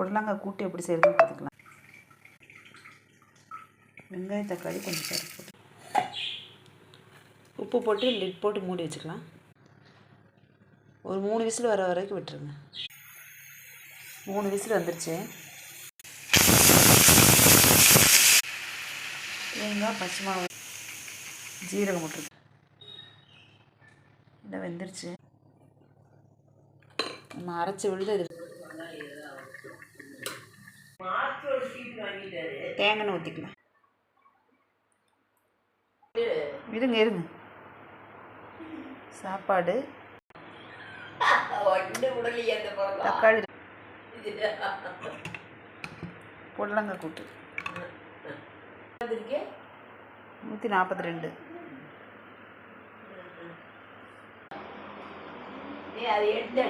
புடலங்காய் கூட்டு எப்படி செய்யறதுன்னு பார்த்துக்கலாம். வெங்காயம் தக்காளி கொஞ்சம் பருப்பு போட்டு உப்பு போட்டு லிட் போட்டு மூடி வச்சுக்கலாம். ஒரு 3 விசில் வர வரைக்கும் விட்டுருங்க. 3 விசில் வந்துருச்சு. தேங்காய் பச்சை மிளகா ஜீரகம் போட்டுருக்கு. இல்லை வெந்துருச்சு. நம்ம அரைச்சி விழுது இது தேங்காய் ஊற்றிக்கலாம். இருங்க சாப்பாடு தக்காளி புடலங்காய் கூட்டு 142. அது எடுத்து